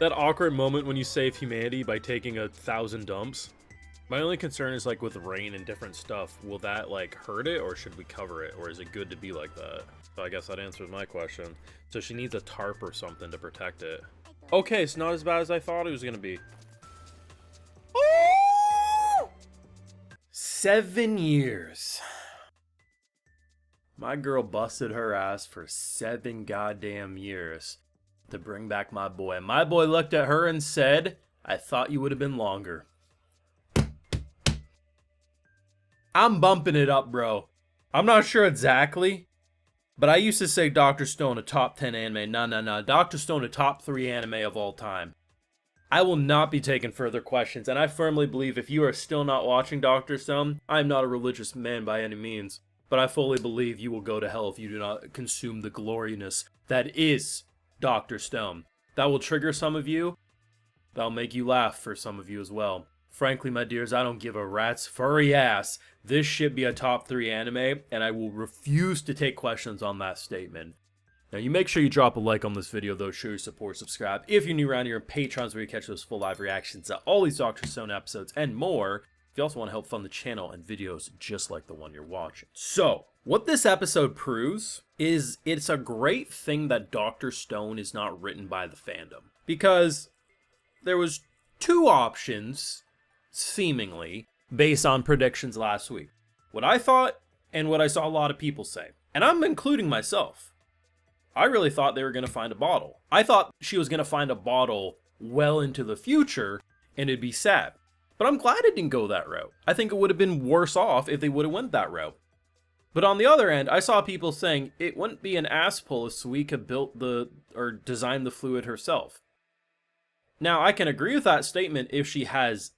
That awkward moment when you save humanity by taking 1,000 dumps. My only concern is like with rain and different stuff, will that like hurt it or should we cover it? Or is it good to be like that? So I guess that answers my question. So she needs a tarp or something to protect it. Okay, it's not as bad as I thought it was gonna be. Oh! 7 years. My girl busted her ass for 7 goddamn years to bring back my boy. And my boy looked at her and said, I thought you would have been longer. I'm bumping it up, bro. I'm not sure exactly, but I used to say Dr. Stone a top 10 anime. No. Dr. Stone a top 3 anime of all time. I will not be taking further questions, and I firmly believe if you are still not watching Dr. Stone, I am not a religious man by any means, but I fully believe you will go to hell if you do not consume the gloriness that is Dr. Stone. That will trigger some of you. That'll make you laugh for some of you as well. Frankly, my dears, I don't give a rat's furry ass. This should be a top 3 anime, and I will refuse to take questions on that statement. Now, you make sure you drop a like on this video, though. Show your support, subscribe. If you're new around here, Patrons where you catch those full live reactions to all these Dr. Stone episodes and more. If you also want to help fund the channel and videos just like the one you're watching. So, what this episode proves is it's a great thing that Dr. Stone is not written by the fandom. Because there was 2 options, seemingly, based on predictions last week. What I thought and what I saw a lot of people say. And I'm including myself. I really thought they were going to find a bottle. I thought she was going to find a bottle well into the future and it'd be sad. But I'm glad it didn't go that route. I think it would have been worse off if they would have went that route. But on the other end, I saw people saying it wouldn't be an ass pull if Suica built or designed the fluid herself. Now, I can agree with that statement if she has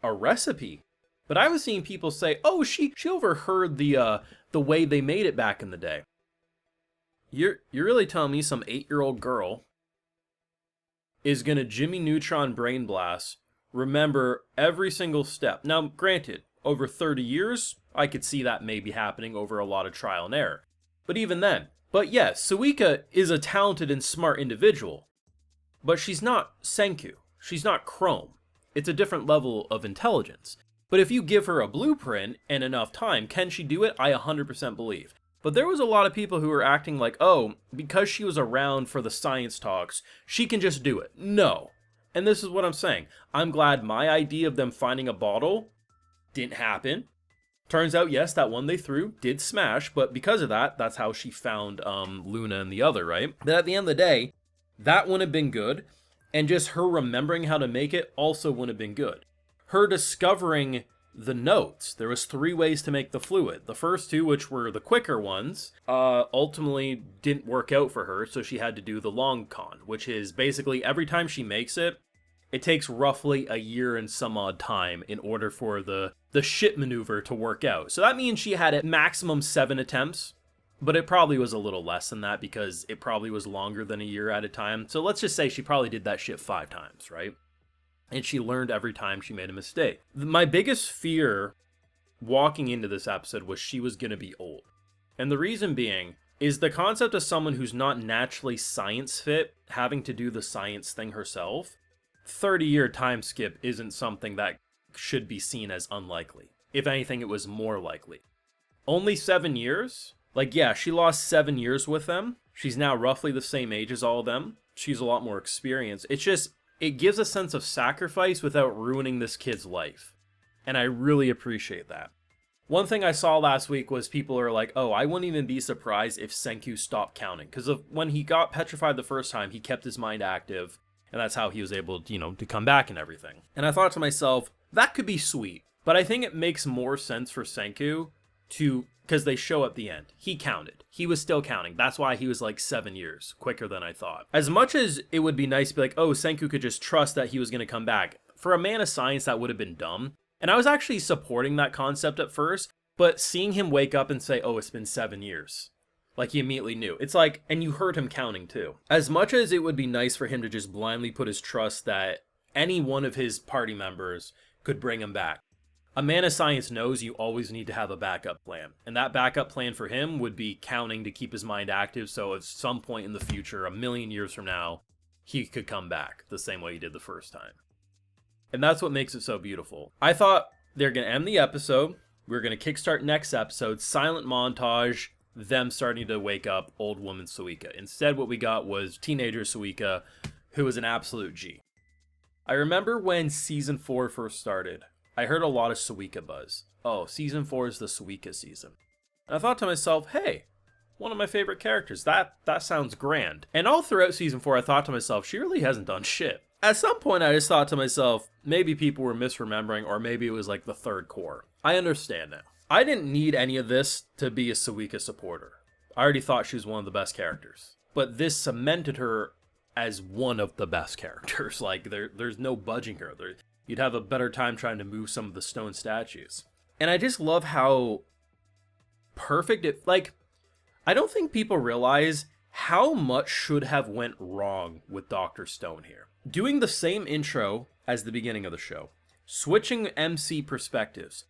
a recipe. But I was seeing people say, oh, she overheard the way they made it back in the day. You're really telling me some 8-year-old girl is gonna Jimmy Neutron Brain Blast, remember every single step. Now, granted, over 30 years, I could see that maybe happening over a lot of trial and error. But even then. But yes, Suica is a talented and smart individual. But she's not Senku. She's not Chrome. It's a different level of intelligence. But if you give her a blueprint and enough time, can she do it? I 100% believe. But there was a lot of people who were acting like, oh, because she was around for the science talks, she can just do it. No. And this is what I'm saying. I'm glad my idea of them finding a bottle didn't happen. Turns out, yes, that one they threw did smash, but because of that, that's how she found Luna and the other, right? Then at the end of the day, that wouldn't have been good, and just her remembering how to make it also wouldn't have been good. Her discovering the notes, there was 3 ways to make the fluid. The first 2, which were the quicker ones, ultimately didn't work out for her, so she had to do the long con, which is basically every time she makes it, it takes roughly a year and some odd time in order for the shit maneuver to work out. So that means she had at maximum 7 attempts, but it probably was a little less than that because it probably was longer than a year at a time. So let's just say she probably did that shit 5 times, right? And she learned every time she made a mistake. My biggest fear walking into this episode was she was going to be old. And the reason being is the concept of someone who's not naturally science fit having to do the science thing herself. 30-year time skip isn't something that should be seen as unlikely. If anything, it was more likely. Only 7 years? Like, yeah, she lost 7 years with them. She's now roughly the same age as all of them. She's a lot more experienced. It's just, it gives a sense of sacrifice without ruining this kid's life. And I really appreciate that. One thing I saw last week was people are like, oh, I wouldn't even be surprised if Senku stopped counting. Because when he got petrified the first time, he kept his mind active. And that's how he was able, to come back and everything. And I thought to myself, that could be sweet. But I think it makes more sense for Senku because they show at the end. He counted. He was still counting. That's why he was like 7 years, quicker than I thought. As much as it would be nice to be like, oh, Senku could just trust that he was going to come back. For a man of science, that would have been dumb. And I was actually supporting that concept at first, but seeing him wake up and say, oh, it's been 7 years. Like, he immediately knew. It's like, and you heard him counting too. As much as it would be nice for him to just blindly put his trust that any one of his party members could bring him back, a man of science knows you always need to have a backup plan. And that backup plan for him would be counting to keep his mind active, so at some point in the future, a million years from now, he could come back the same way he did the first time. And that's what makes it so beautiful. I thought they're going to end the episode. We're going to kickstart next episode, silent montage, them starting to wake up old woman Suica. Instead, what we got was teenager Suica, who was an absolute G. I remember when season 4 first started, I heard a lot of Suica buzz. Oh, season 4 is the Suica season. And I thought to myself, hey, one of my favorite characters. That sounds grand. And all throughout season 4, I thought to myself, she really hasn't done shit. At some point, I just thought to myself, maybe people were misremembering, or maybe it was like the third core. I understand now. I didn't need any of this to be a Suica supporter. I already thought she was one of the best characters. But this cemented her as one of the best characters. Like, there's no budging her. You'd have a better time trying to move some of the stone statues. And I just love how perfect it... Like, I don't think people realize how much should have went wrong with Dr. Stone here. Doing the same intro as the beginning of the show. Switching MC perspectives.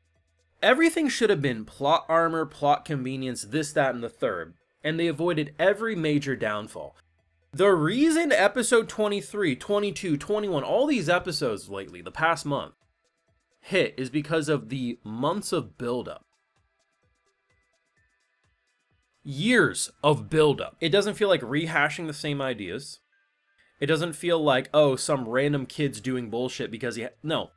Everything should have been plot armor, plot convenience, this, that, and the third. And they avoided every major downfall. The reason episode 23, 22, 21, all these episodes lately, the past month, hit is because of the months of buildup. Years of buildup. It doesn't feel like rehashing the same ideas. It doesn't feel like, oh, some random kid's doing bullshit because he... No.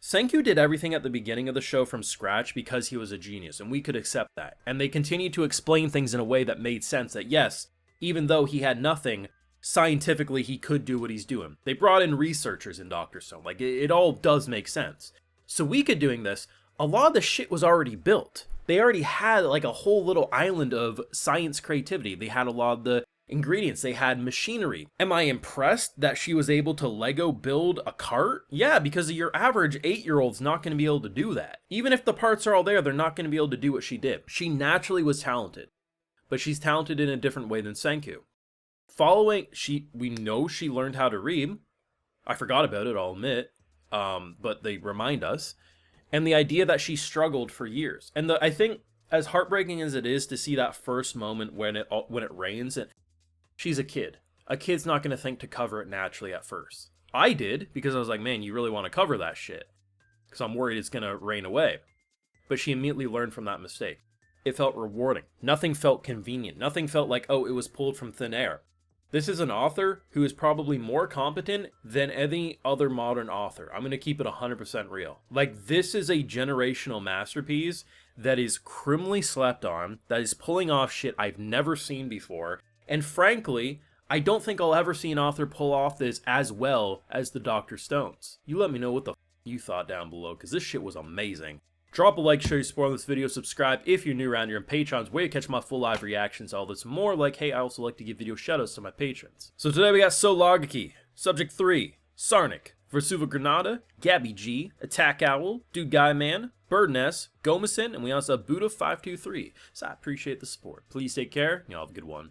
Senku did everything at the beginning of the show from scratch because he was a genius, and we could accept that. And they continued to explain things in a way that made sense, that yes, even though he had nothing, scientifically he could do what he's doing. They brought in researchers in Dr. Stone. Like, it all does make sense. Suica doing this, a lot of the shit was already built. They already had like a whole little island of science creativity. They had a lot of the ingredients. They had machinery. Am I impressed that she was able to Lego build a cart? Yeah, because your average 8-year-old's not going to be able to do that. Even if the parts are all there, they're not going to be able to do what she did. She naturally was talented, but she's talented in a different way than Senku. We know she learned how to read. I forgot about it, I'll admit, but they remind us. And the idea that she struggled for years. And I think, as heartbreaking as it is to see that first moment when it rains, she's a kid. A kid's not going to think to cover it naturally at first. I did, because I was like, man, you really want to cover that shit. Because I'm worried it's going to rain away. But she immediately learned from that mistake. It felt rewarding. Nothing felt convenient. Nothing felt like, oh, it was pulled from thin air. This is an author who is probably more competent than any other modern author. I'm going to keep it 100% real. Like, this is a generational masterpiece that is criminally slept on, that is pulling off shit I've never seen before. And frankly, I don't think I'll ever see an author pull off this as well as the Dr. Stones. You let me know what the you thought down below, because this shit was amazing. Drop a like, share your support on this video, subscribe if you're new around here, and Patreon's where you catch my full live reactions, all this more. Like, hey, I also like to give video shoutouts to my patrons. So today we got Solagaki, Subject 3, Sarnik, Versuva Granada, Gabby G, Attack Owl, Dude Guy Man, Birdness, Gomison, and we also have Buddha523. So I appreciate the support. Please take care, and y'all have a good one.